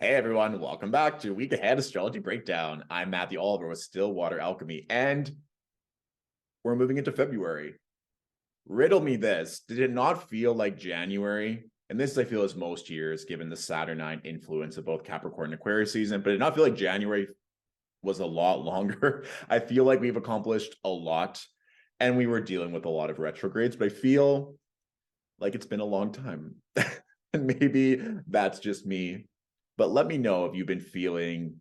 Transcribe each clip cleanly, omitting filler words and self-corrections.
Hey everyone, welcome back to Week Ahead Astrology Breakdown. I'm Matthew Oliver with Stillwater Alchemy, and we're moving into February. Riddle me this. Did it not feel like January? And this, I feel, is most years, given the Saturnine influence of both Capricorn and Aquarius season, but did it not feel like January was a lot longer? I feel like we've accomplished a lot, and we were dealing with a lot of retrogrades, but I feel like it's been a long time. And maybe that's just me. But let me know if you've been feeling,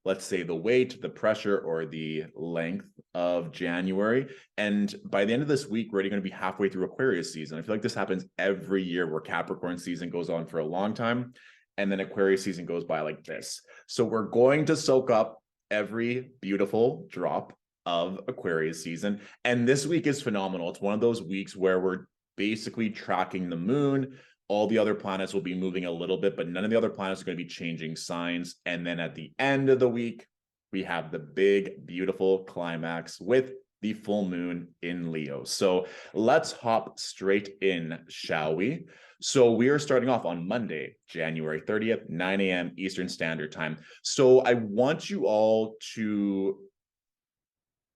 let's say, the weight, the pressure, or the length of January. And by the end of this week, we're already going to be halfway through Aquarius season. I feel like this happens every year where Capricorn season goes on for a long time, and then Aquarius season goes by like this. So we're going to soak up every beautiful drop of Aquarius season. And this week is phenomenal. It's one of those weeks where we're basically tracking the moon. All the other planets will be moving a little bit, but none of the other planets are going to be changing signs. And then at the end of the week, we have the big, beautiful climax with the full moon in Leo. So let's hop straight in, shall we? So we are starting off on Monday, January 30th, 9 a.m. Eastern Standard Time. So I want you all to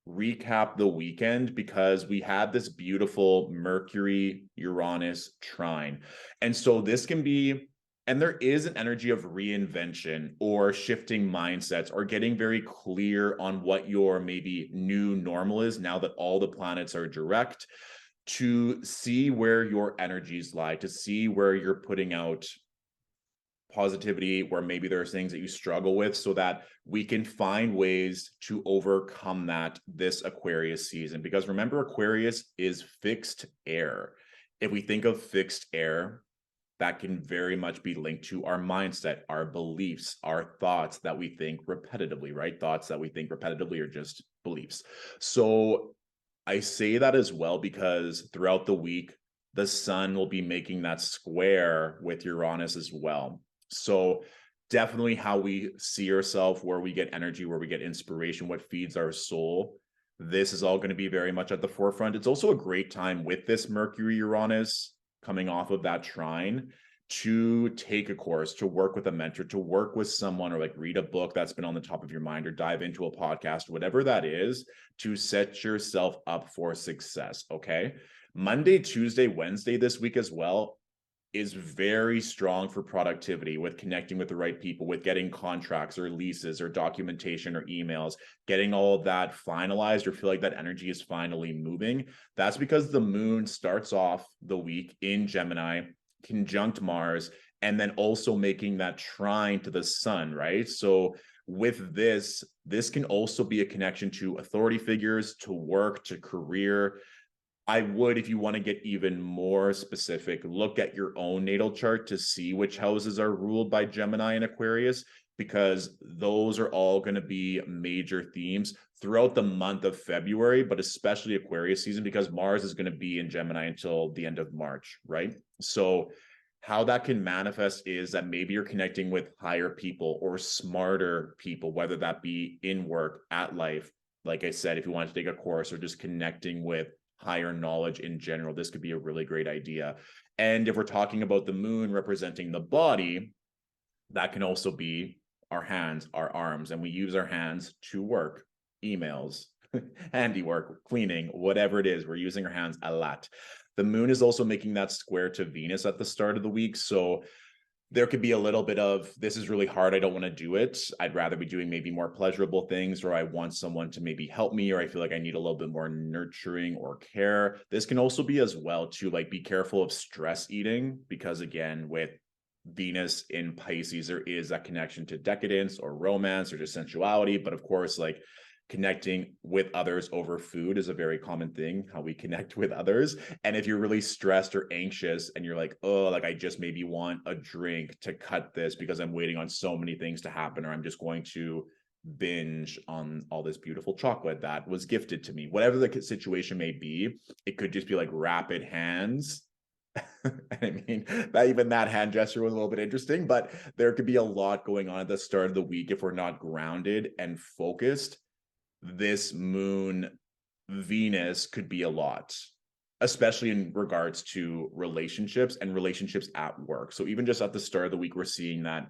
recap the weekend because we had this beautiful Mercury Uranus trine. And so this can be, and there is an energy of reinvention or shifting mindsets or getting very clear on what your maybe new normal is now that all the planets are direct, to see where your energies lie, to see where you're putting out positivity, where maybe there's things that you struggle with, so that we can find ways to overcome that this Aquarius season. Because remember, Aquarius is fixed air. If we think of fixed air, that can very much be linked to our mindset, our beliefs, our thoughts that we think repetitively, right? Thoughts that we think repetitively are just beliefs. So I say that as well because throughout the week, the sun will be making that square with Uranus as well. So definitely how we see ourselves, where we get energy, where we get inspiration, what feeds our soul. This is all going to be very much at the forefront. It's also a great time with this Mercury Uranus coming off of that trine to take a course, to work with a mentor, to work with someone, or like read a book that's been on the top of your mind, or dive into a podcast, whatever that is, to set yourself up for success. Okay. Monday, Tuesday, Wednesday this week as well is very strong for productivity, with connecting with the right people, with getting contracts or leases or documentation or emails, getting all of that finalized, or feel like that energy is finally moving. That's because the moon starts off the week in Gemini, conjunct Mars, and then also making that trine to the sun, right? So with this can also be a connection to authority figures, to work, to career. I would, if you want to get even more specific, look at your own natal chart to see which houses are ruled by Gemini and Aquarius, because those are all going to be major themes throughout the month of February, but especially Aquarius season, because Mars is going to be in Gemini until the end of March, right? So how that can manifest is that maybe you're connecting with higher people or smarter people, whether that be in work, at life. Like I said, if you want to take a course, or just connecting with higher knowledge in general, this could be a really great idea. And if we're talking about the moon representing the body, that can also be our hands, our arms, and we use our hands to work, emails, handiwork, cleaning, whatever it is, we're using our hands a lot. The moon is also making that square to Venus at the start of the week. So there could be a little bit of, this is really hard, I don't want to do it, I'd rather be doing maybe more pleasurable things, or I want someone to maybe help me, or I feel like I need a little bit more nurturing or care. This can also be as well to like be careful of stress eating, because again, with Venus in Pisces, there is that connection to decadence or romance or just sensuality. But of course, like connecting with others over food is a very common thing, how we connect with others. And if you're really stressed or anxious and you're like, oh, like I just maybe want a drink to cut this because I'm waiting on so many things to happen, or I'm just going to binge on all this beautiful chocolate that was gifted to me, whatever the situation may be, it could just be like rapid hands. I mean, even that hand gesture was a little bit interesting, but there could be a lot going on at the start of the week if we're not grounded and focused. This moon Venus could be a lot, especially in regards to relationships and relationships at work. So even just at the start of the week, we're seeing that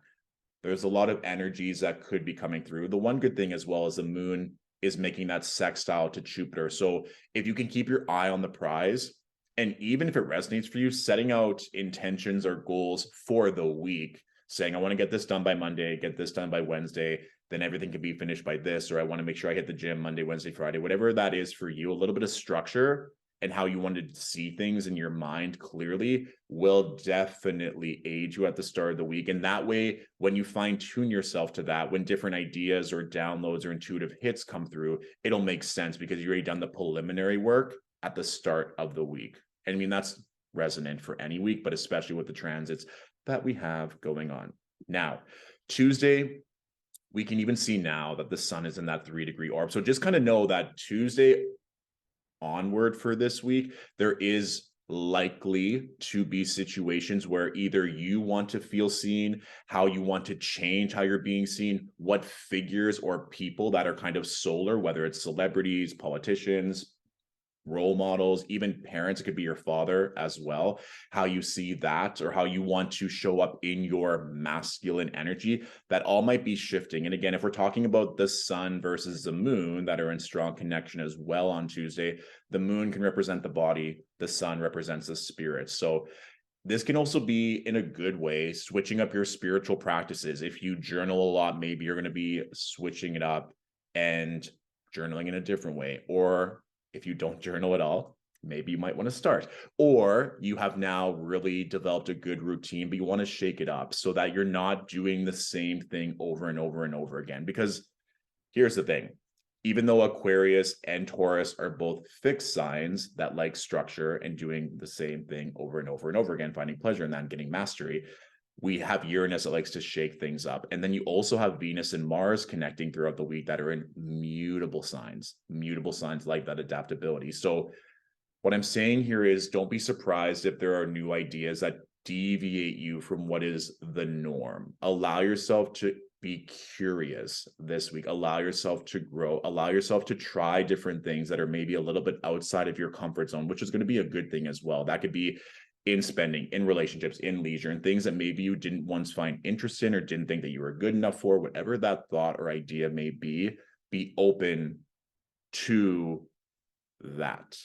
There's a lot of energies that could be coming through. The one good thing as well is the moon is making that sextile to Jupiter. So if you can keep your eye on the prize, and even if it resonates for you, setting out intentions or goals for the week, saying, I want to get this done by Monday, get this done by Wednesday, then everything can be finished by this, or I want to make sure I hit the gym Monday, Wednesday, Friday, whatever that is for you, a little bit of structure and how you wanted to see things in your mind clearly will definitely aid you at the start of the week. And that way, when you fine tune yourself to that, when different ideas or downloads or intuitive hits come through, it'll make sense because you already done the preliminary work at the start of the week. And I mean, that's resonant for any week, but especially with the transits that we have going on. Now, Tuesday, we can even see now that the sun is in that 3-degree orb. So just kind of know that Tuesday onward for this week, there is likely to be situations where either you want to feel seen, how you want to change how you're being seen, what figures or people that are kind of solar, whether it's celebrities, politicians, role models, even parents, it could be your father as well, how you see that or how you want to show up in your masculine energy, that all might be shifting. And again, if we're talking about the sun versus the moon that are in strong connection as well on Tuesday, the moon can represent the body, the sun represents the spirit. So this can also be, in a good way, switching up your spiritual practices. If you journal a lot, maybe you're going to be switching it up and journaling in a different way. Or if you don't journal at all, maybe you might want to start. Or you have now really developed a good routine, but you want to shake it up so that you're not doing the same thing over and over and over again. Because here's the thing. Even though Aquarius and Taurus are both fixed signs that like structure and doing the same thing over and over and over again, finding pleasure in that and getting mastery, we have Uranus that likes to shake things up. And then you also have Venus and Mars connecting throughout the week that are in mutable signs like that adaptability. So what I'm saying here is don't be surprised if there are new ideas that deviate you from what is the norm. Allow yourself to be curious this week. Allow yourself to grow. Allow yourself to try different things that are maybe a little bit outside of your comfort zone, which is going to be a good thing as well. That could be in spending, in relationships, in leisure, and things that maybe you didn't once find interest in or didn't think that you were good enough for, whatever that thought or idea may be open to that.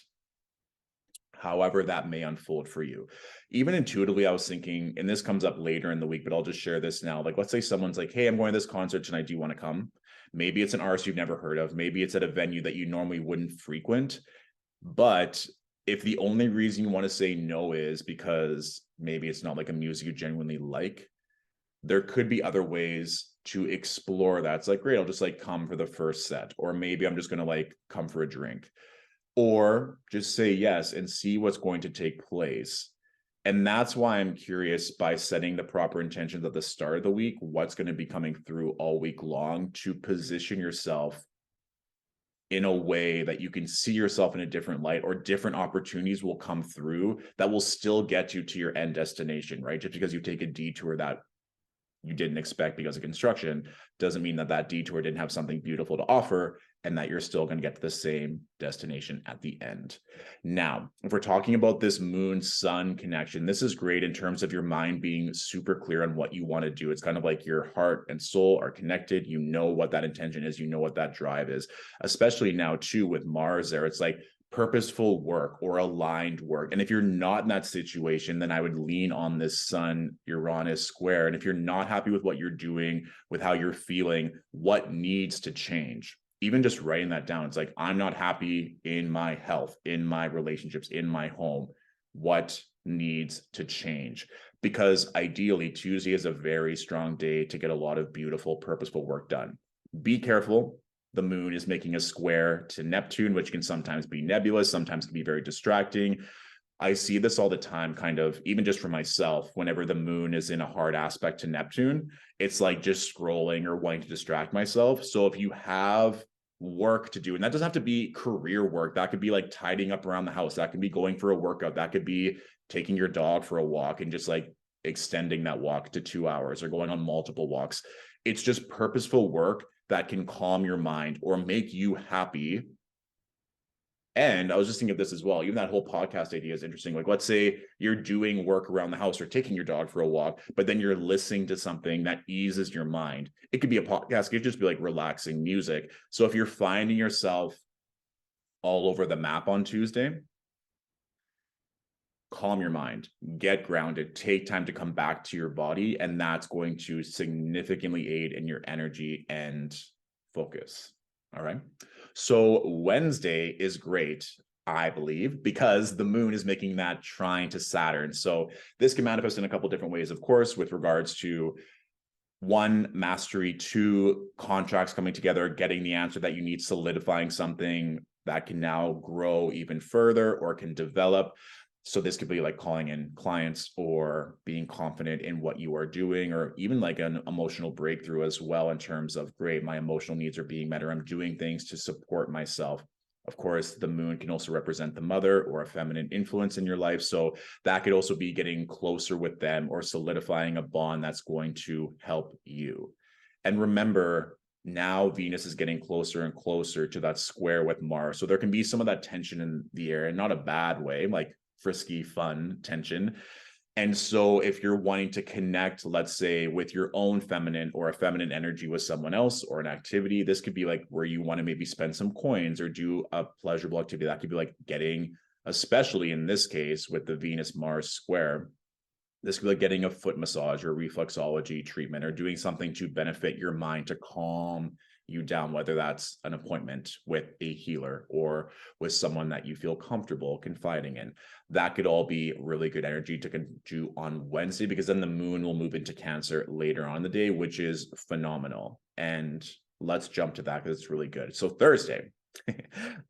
However that may unfold for you. Even intuitively, I was thinking, and this comes up later in the week, but I'll just share this now. Like, let's say someone's like, hey, I'm going to this concert tonight. Do you want to come? Maybe it's an artist you've never heard of. Maybe it's at a venue that you normally wouldn't frequent. But if the only reason you want to say no is because maybe it's not like a music you genuinely like, there could be other ways to explore that. It's like, great, I'll just like come for the first set, or maybe I'm just going to like come for a drink, or just say yes and see what's going to take place. And that's why I'm curious, by setting the proper intentions at the start of the week, what's going to be coming through all week long to position yourself in a way that you can see yourself in a different light, or different opportunities will come through that will still get you to your end destination, right? Just because you take a detour that you didn't expect because of construction doesn't mean that that detour didn't have something beautiful to offer and that you're still going to get to the same destination at the end. Now, if we're talking about this moon sun connection, this is great in terms of your mind being super clear on what you want to do. It's kind of like your heart and soul are connected. You know what that intention is. You know what that drive is, especially now too with Mars there. It's like purposeful work or aligned work. And if you're not in that situation, then I would lean on this Sun Uranus square. And if you're not happy with what you're doing, with how you're feeling, what needs to change? Even just writing that down, it's like, I'm not happy in my health, in my relationships, in my home. What needs to change? Because ideally, Tuesday is a very strong day to get a lot of beautiful, purposeful work done. Be careful. The moon is making a square to Neptune, which can sometimes be nebulous, sometimes can be very distracting. I see this all the time, kind of, even just for myself, whenever the moon is in a hard aspect to Neptune, it's like just scrolling or wanting to distract myself. So if you have work to do, and that doesn't have to be career work, that could be like tidying up around the house, that could be going for a workout, that could be taking your dog for a walk and just like extending that walk to 2 hours or going on multiple walks. It's just purposeful work that can calm your mind or make you happy And I was just thinking of this as well. Even that whole podcast idea is interesting. Like, let's say you're doing work around the house or taking your dog for a walk, but then you're listening to something that eases your mind. It could be a podcast, it could just be like relaxing music. So if you're finding yourself all over the map on Tuesday, calm your mind, get grounded, take time to come back to your body. And that's going to significantly aid in your energy and focus. All right. So Wednesday is great, I believe, because the moon is making that trine to Saturn. So this can manifest in a couple different ways, of course, with regards to one, mastery, two, contracts coming together, getting the answer that you need, solidifying something that can now grow even further or can develop. So this could be like calling in clients or being confident in what you are doing, or even like an emotional breakthrough as well, in terms of, great, my emotional needs are being met, or I'm doing things to support myself. Of course, the moon can also represent the mother or a feminine influence in your life. So that could also be getting closer with them or solidifying a bond that's going to help you. And remember, now Venus is getting closer and closer to that square with Mars. So there can be some of that tension in the air, and not a bad way, like frisky, fun tension. And so if you're wanting to connect, let's say, with your own feminine or a feminine energy with someone else or an activity, this could be like where you want to maybe spend some coins or do a pleasurable activity. That could be like getting, especially in this case with the Venus Mars square, this could be like getting a foot massage or reflexology treatment, or doing something to benefit your mind, to calm you down, whether that's an appointment with a healer or with someone that you feel comfortable confiding in. That could all be really good energy to do on Wednesday, because then the moon will move into Cancer later on in the day, which is phenomenal. And let's jump to that because it's really good. So Thursday,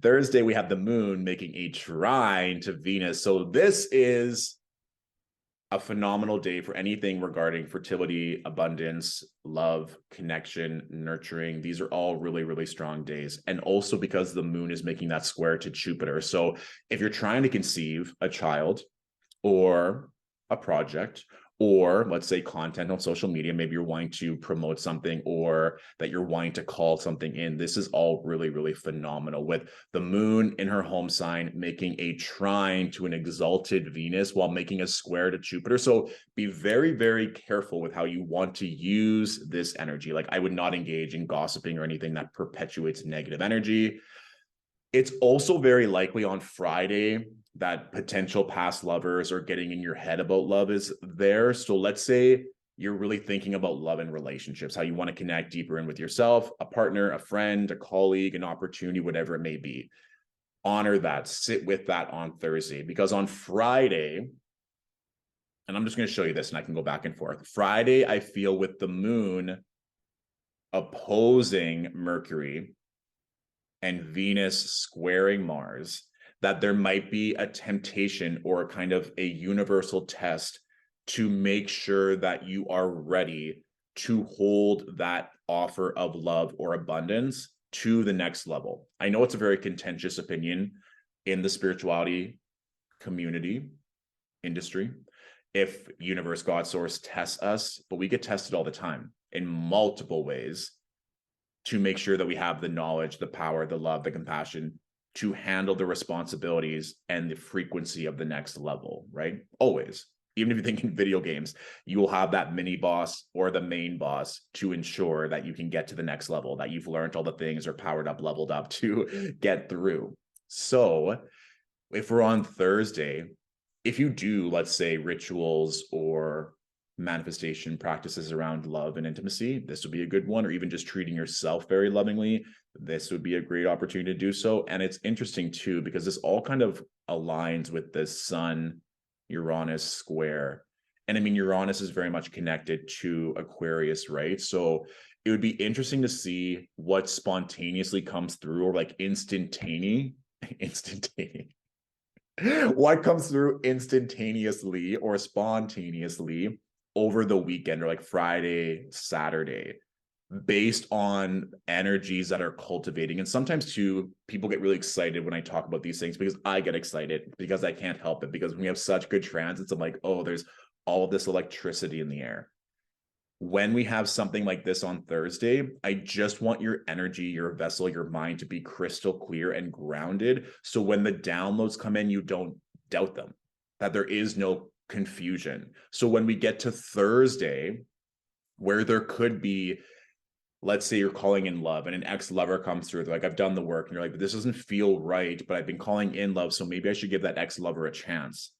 Thursday, we have the moon making a trine to Venus. So this is a phenomenal day for anything regarding fertility, abundance, love, connection, nurturing. These are all really, really strong days. And also because the moon is making that square to Jupiter. So if you're trying to conceive a child or a project, or let's say content on social media, maybe you're wanting to promote something, or that you're wanting to call something in, this is all really, really phenomenal, with the moon in her home sign making a trine to an exalted Venus while making a square to Jupiter. So be very, very careful with how you want to use this energy. Like, I would not engage in gossiping or anything that perpetuates negative energy. It's also very likely on Friday that potential past lovers or getting in your head about love is there. So let's say you're really thinking about love and relationships, how you want to connect deeper in with yourself, a partner, a friend, a colleague, an opportunity, whatever it may be. Honor that, sit with that on Thursday, because on Friday, and I'm just going to show you this and I can go back and forth. Friday, I feel with the moon opposing Mercury and Venus squaring Mars, that there might be a temptation or kind of a universal test to make sure that you are ready to hold that offer of love or abundance to the next level. I know it's a very contentious opinion in the spirituality community industry, if universe, God, source tests us, but we get tested all the time in multiple ways to make sure that we have the knowledge, the power, the love, the compassion to handle the responsibilities and the frequency of the next level, right? Always. Even if you think in video games, you will have that mini boss or the main boss to ensure that you can get to the next level, that you've learned all the things or powered up, leveled up to get through. So if we're on Thursday, if you do, let's say, rituals or manifestation practices around love and intimacy, this would be a good one. Or even just treating yourself very lovingly, this would be a great opportunity to do so. And it's interesting too, because this all kind of aligns with the Sun Uranus square. And I mean, Uranus is very much connected to Aquarius, right? So it would be interesting to see what spontaneously comes through, or like instantaneous what comes through instantaneously or spontaneously over the weekend, or like Friday, Saturday, based on energies that are cultivating. And sometimes too, people get really excited when I talk about these things, because I get excited because I can't help it, because when we have such good transits, I'm like, oh, there's all of this electricity in the air. when we have something like this on Thursday, I just want your energy, your vessel, your mind to be crystal clear and grounded. So when the downloads come in, you don't doubt them, that there is no confusion. So when we get to Thursday, where there could be, let's say you're calling in love and an ex-lover comes through, like, I've done the work, and you're like, this doesn't feel right, but I've been calling in love, so maybe I should give that ex-lover a chance.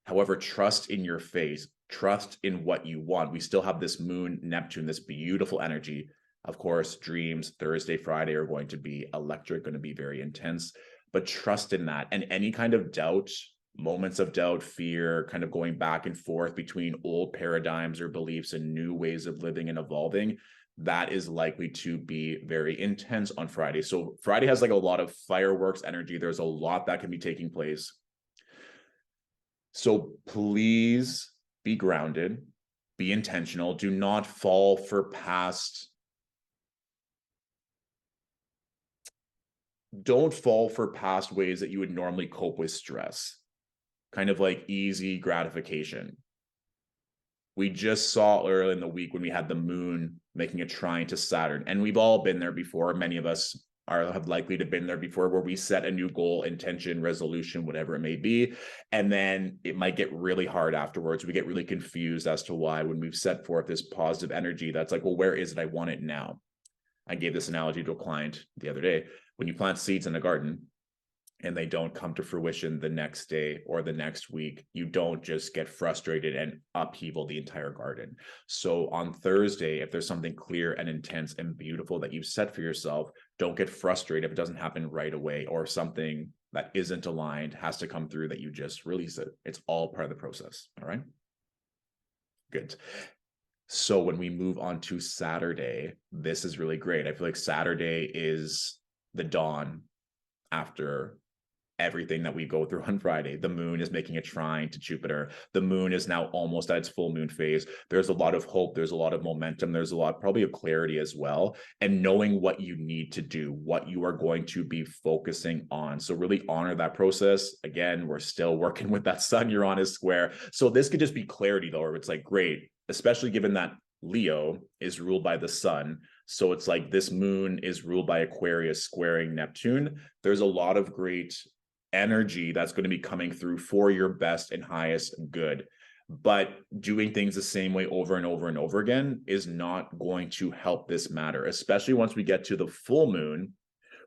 However, trust in your phase, trust in what you want. We still have this moon, Neptune, this beautiful energy. Of course, dreams Thursday, Friday are going to be electric, going to be very intense, but trust in that. And any kind of doubt, moments of doubt, fear, kind of going back and forth between old paradigms or beliefs and new ways of living and evolving, that is likely to be very intense on Friday. So Friday has like a lot of fireworks energy. There's a lot that can be taking place. So please be grounded, be intentional. Do not fall for don't fall for past ways that you would normally cope with stress, kind of like easy gratification. We just saw early in the week when we had the moon making a trine to Saturn, and we've all been there before. Many of us have likely to been there before, where we set a new goal, intention, resolution, whatever it may be, and then it might get really hard afterwards. We get really confused as to why, when we've set forth this positive energy that's like, well, where is it? I want it now. I gave this analogy to a client the other day. When you plant seeds in a garden and they don't come to fruition the next day or the next week, you don't just get frustrated and upheaval the entire garden. So on Thursday, if there's something clear and intense and beautiful that you've set for yourself, don't get frustrated if it doesn't happen right away, or something that isn't aligned has to come through, that you just release it. It's all part of the process. All right. Good. So when we move on to Saturday, this is really great. I feel like Saturday is the dawn after everything that we go through on Friday. The moon is making a trine to Jupiter. The moon is now almost at its full moon phase. There's a lot of hope. There's a lot of momentum. There's a lot, probably, of clarity as well. And knowing what you need to do, what you are going to be focusing on. So really honor that process. Again, we're still working with that Sun Uranus square. So this could just be clarity, though, where it's like, great, especially given that Leo is ruled by the sun. So it's like this moon is ruled by Aquarius squaring Neptune. There's a lot of great energy that's going to be coming through for your best and highest good. But doing things the same way over and over and over again is not going to help this matter, especially once we get to the full moon.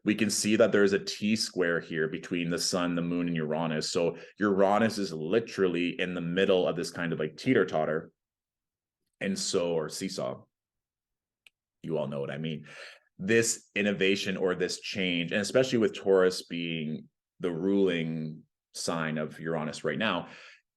We can see that there's a T-square here between the sun, the moon, and Uranus. So Uranus is literally in the middle of this kind of like teeter-totter. And so, or seesaw, you all know what I mean. This innovation or this change, and especially with Taurus being the ruling sign of Uranus right now,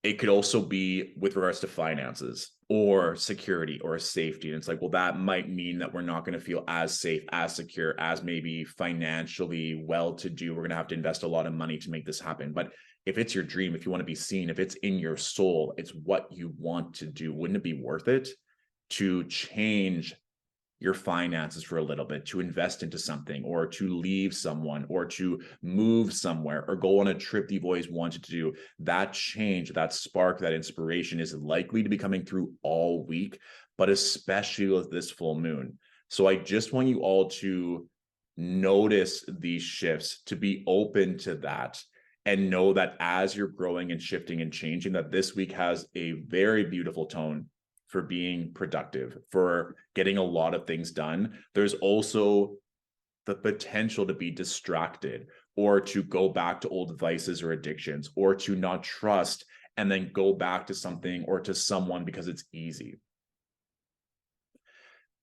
it could also be with regards to finances or security or safety. And it's like, well, that might mean that we're not going to feel as safe, as secure, as maybe financially well-to-do. We're going to have to invest a lot of money to make this happen. But if it's your dream, if you want to be seen, if it's in your soul, it's what you want to do, wouldn't it be worth it to change your finances for a little bit, to invest into something, or to leave someone, or to move somewhere, or go on a trip you've always wanted to do? That change, that spark, that inspiration is likely to be coming through all week, but especially with this full moon. So I just want you all to notice these shifts, to be open to that, and know that as you're growing and shifting and changing, that this week has a very beautiful tone for being productive, for getting a lot of things done. There's also the potential to be distracted, or to go back to old vices or addictions, or to not trust and then go back to something or to someone because it's easy.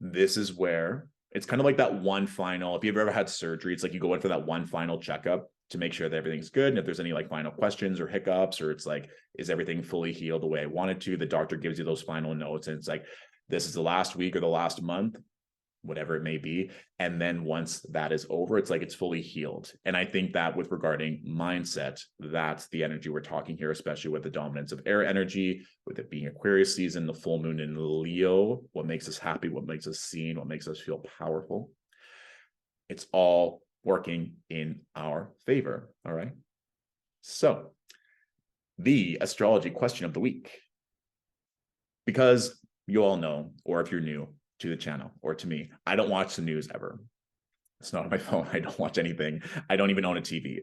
This is where it's kind of like that one final, if you've ever had surgery, it's like you go in for that one final checkup to make sure that everything's good. And if there's any like final questions or hiccups, or it's like, is everything fully healed the way I wanted to? The doctor gives you those final notes, and it's like, this is the last week or the last month, whatever it may be. And then once that is over, it's like it's fully healed. And I think that with regarding mindset, that's the energy we're talking here, especially with the dominance of air energy, with it being Aquarius season, the full moon in Leo, what makes us happy, what makes us seen, what makes us feel powerful. It's all working in our favor. All right. So the astrology question of the week, because you all know, or if you're new to the channel or to me, I don't watch the news ever. It's not on my phone. I don't watch anything. I don't even own a TV.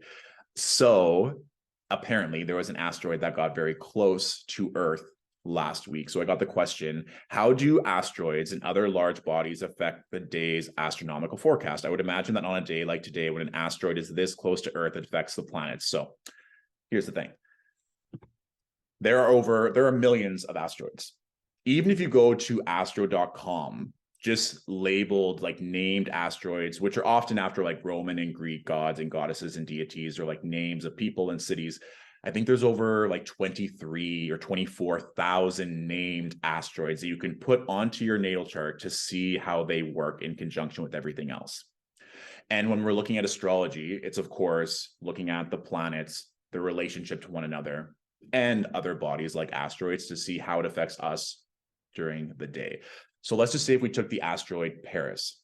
So apparently there was an asteroid that got very close to Earth last week. So I got the question, how do asteroids and other large bodies affect the day's astronomical forecast? I would imagine that on a day like today, when an asteroid is this close to Earth, it affects the planets. So here's the thing. There are millions of asteroids. Even if you go to astro.com, just labeled like named asteroids, which are often after like Roman and Greek gods and goddesses and deities, or like names of people and cities. I think there's over like 23 or 24,000 named asteroids that you can put onto your natal chart to see how they work in conjunction with everything else. And when we're looking at astrology, it's of course looking at the planets, their relationship to one another, and other bodies like asteroids to see how it affects us during the day. So let's just say if we took the asteroid Pallas,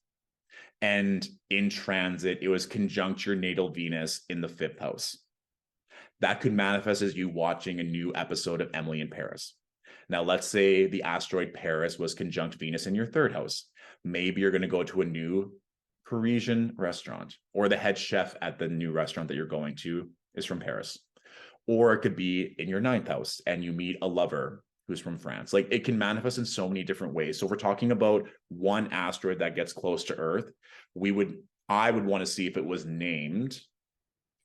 and in transit, it was conjunct your natal Venus in the 5th house. That could manifest as you watching a new episode of Emily in Paris. Now, let's say the asteroid Pallas was conjunct Venus in your 3rd house. Maybe you're going to go to a new Parisian restaurant, or the head chef at the new restaurant that you're going to is from Paris. Or it could be in your 9th house and you meet a lover who's from France. Like, it can manifest in so many different ways. So if we're talking about one asteroid that gets close to Earth, I would want to see if it was named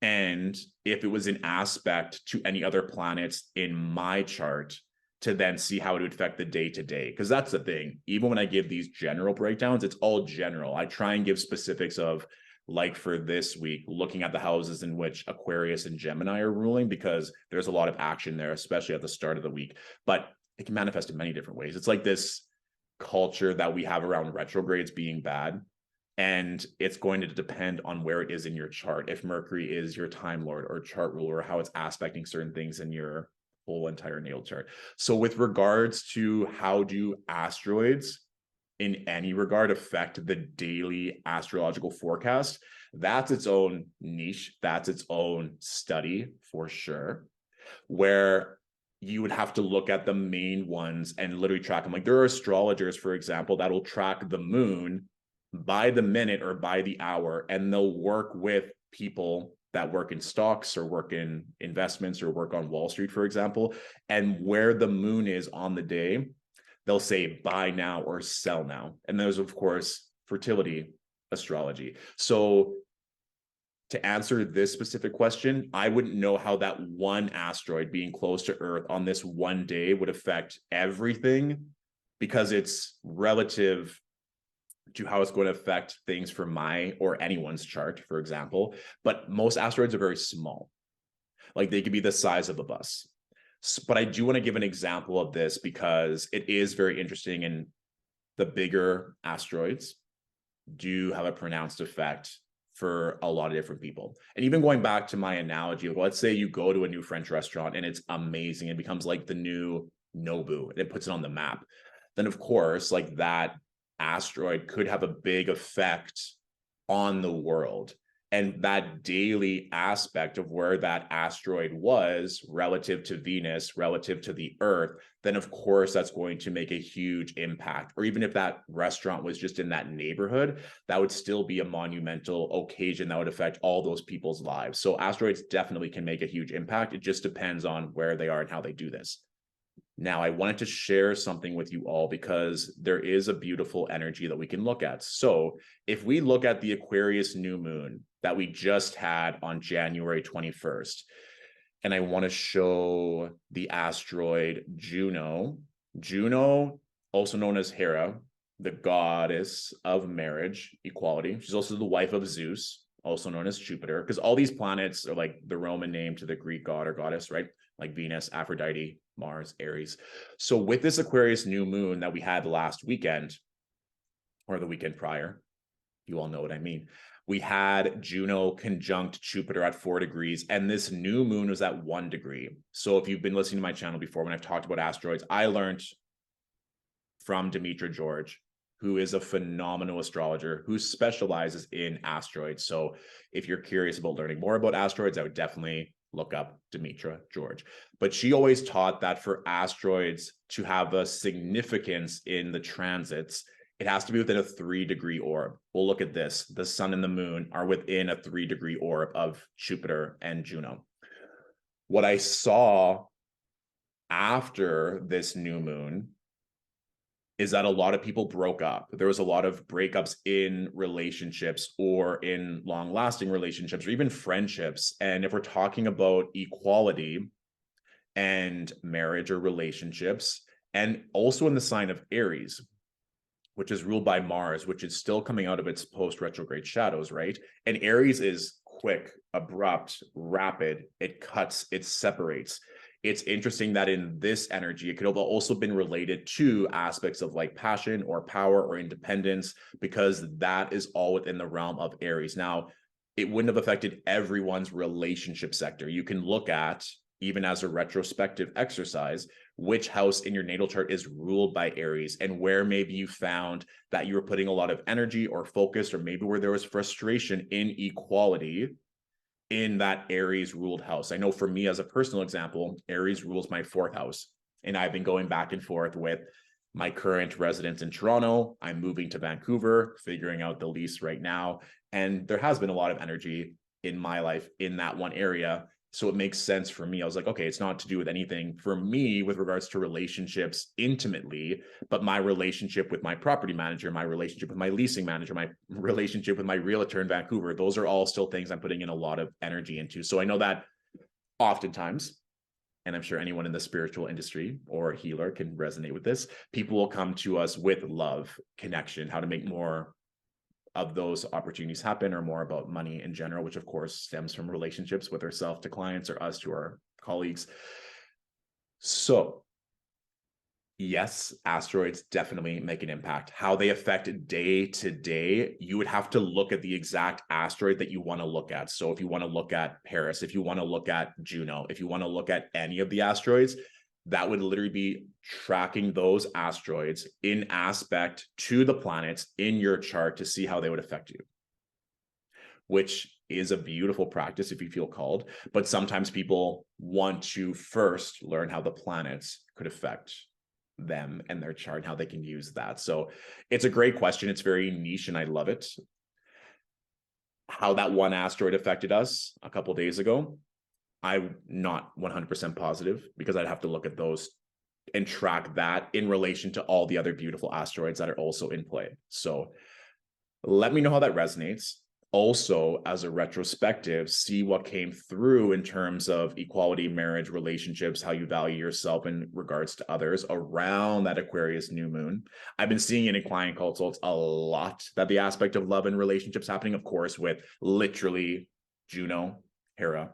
and if it was an aspect to any other planets in my chart, to then see how it would affect the day to day. Because that's the thing. Even when I give these general breakdowns, it's all general. I try and give specifics of, like for this week, looking at the houses in which Aquarius and Gemini are ruling, because there's a lot of action there, especially at the start of the week. But it can manifest in many different ways. It's like this culture that we have around retrogrades being bad. And it's going to depend on where it is in your chart. If Mercury is your time lord or chart ruler, how it's aspecting certain things in your whole entire natal chart. So with regards to how do asteroids in any regard affect the daily astrological forecast, that's its own niche. That's its own study for sure, where you would have to look at the main ones and literally track them. Like there are astrologers, for example, that will track the moon by the minute or by the hour, and they'll work with people that work in stocks or work in investments or work on Wall Street, for example, and where the moon is on the day, they'll say buy now or sell now. And there's, of course, fertility astrology. So to answer this specific question, I wouldn't know how that one asteroid being close to Earth on this one day would affect everything, because it's relative to how it's going to affect things for my or anyone's chart, for example. But most asteroids are very small. Like they could be the size of a bus. But I do want to give an example of this because it is very interesting, and the bigger asteroids do have a pronounced effect for a lot of different people. And even going back to my analogy, let's say you go to a new French restaurant and it's amazing. It becomes like the new Nobu and it puts it on the map. Then of course, like that asteroid could have a big effect on the world. And that daily aspect of where that asteroid was relative to Venus, relative to the Earth, then of course that's going to make a huge impact. Or even if that restaurant was just in that neighborhood, that would still be a monumental occasion that would affect all those people's lives. So asteroids definitely can make a huge impact. It just depends on where they are and how they do this. Now, I wanted to share something with you all because there is a beautiful energy that we can look at. So if we look at the Aquarius new moon that we just had on January 21st, and I want to show the asteroid Juno. Juno, also known as Hera, the goddess of marriage, equality. She's also the wife of Zeus, also known as Jupiter, because all these planets are like the Roman name to the Greek god or goddess, right? Like Venus, Aphrodite, Mars, Aries. So with this Aquarius new moon that we had last weekend, or the weekend prior, you all know what I mean. We had Juno conjunct Jupiter at 4 degrees, and this new moon was at 1 degree. So if you've been listening to my channel before, when I've talked about asteroids, I learned from Demetra George, who is a phenomenal astrologer who specializes in asteroids. So if you're curious about learning more about asteroids, I would definitely look up Demetra George. But she always taught that for asteroids to have a significance in the transits, it has to be within a 3-degree orb. We'll look at this. The sun and the moon are within a 3-degree orb of Jupiter and Juno. What I saw after this new moon is that a lot of people broke up. There was a lot of breakups in relationships or in long-lasting relationships or even friendships. And if we're talking about equality and marriage or relationships, and also in the sign of Aries, which is ruled by Mars, which is still coming out of its post-retrograde shadows, right? And Aries is quick, abrupt, rapid. It cuts, it separates. It's interesting that in this energy, it could have also been related to aspects of like passion or power or independence, because that is all within the realm of Aries. Now, it wouldn't have affected everyone's relationship sector. You can look at, even as a retrospective exercise, which house in your natal chart is ruled by Aries, and where maybe you found that you were putting a lot of energy or focus, or maybe where there was frustration in equality in that Aries ruled house. I know for me, as a personal example, Aries rules my 4th house, and I've been going back and forth with my current residence in Toronto. I'm moving to Vancouver, figuring out the lease right now. And there has been a lot of energy in my life in that one area. So it makes sense for me. I was like, okay, it's not to do with anything for me with regards to relationships intimately, but my relationship with my property manager, my relationship with my leasing manager, my relationship with my realtor in Vancouver, those are all still things I'm putting in a lot of energy into. So I know that oftentimes, and I'm sure anyone in the spiritual industry or healer can resonate with this, people will come to us with love, connection, how to make more of those opportunities happen, or more about money in general, which of course stems from relationships with ourselves to clients or us to our colleagues. So yes, asteroids definitely make an impact. How they affect day to day, you would have to look at the exact asteroid that you want to look at. So if you want to look at Paris, if you want to look at Juno, if you want to look at any of the asteroids, that would literally be tracking those asteroids in aspect to the planets in your chart to see how they would affect you, which is a beautiful practice if you feel called. But sometimes people want to first learn how the planets could affect them and their chart and how they can use that. So it's a great question. It's very niche and I love it. How that one asteroid affected us a couple of days ago, I'm not 100% positive, because I'd have to look at those and track that in relation to all the other beautiful asteroids that are also in play. So let me know how that resonates. Also, as a retrospective, see what came through in terms of equality, marriage, relationships, how you value yourself in regards to others around that Aquarius new moon. I've been seeing it in client consults a lot, that the aspect of love and relationships happening, of course, with literally Juno, Hera,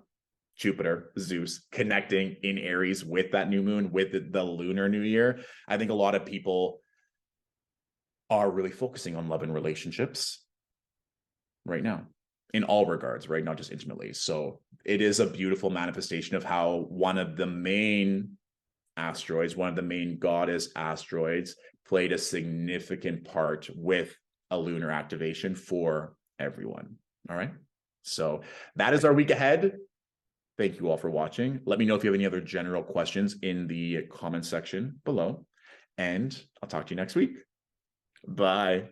Jupiter, Zeus connecting in Aries with that new moon, with the lunar new year. I think a lot of people are really focusing on love and relationships right now in all regards, right? Not just intimately. So it is a beautiful manifestation of how one of the main asteroids, one of the main goddess asteroids, played a significant part with a lunar activation for everyone. All right. So that is our week ahead. Thank you all for watching. Let me know if you have any other general questions in the comment section below, and I'll talk to you next week. Bye.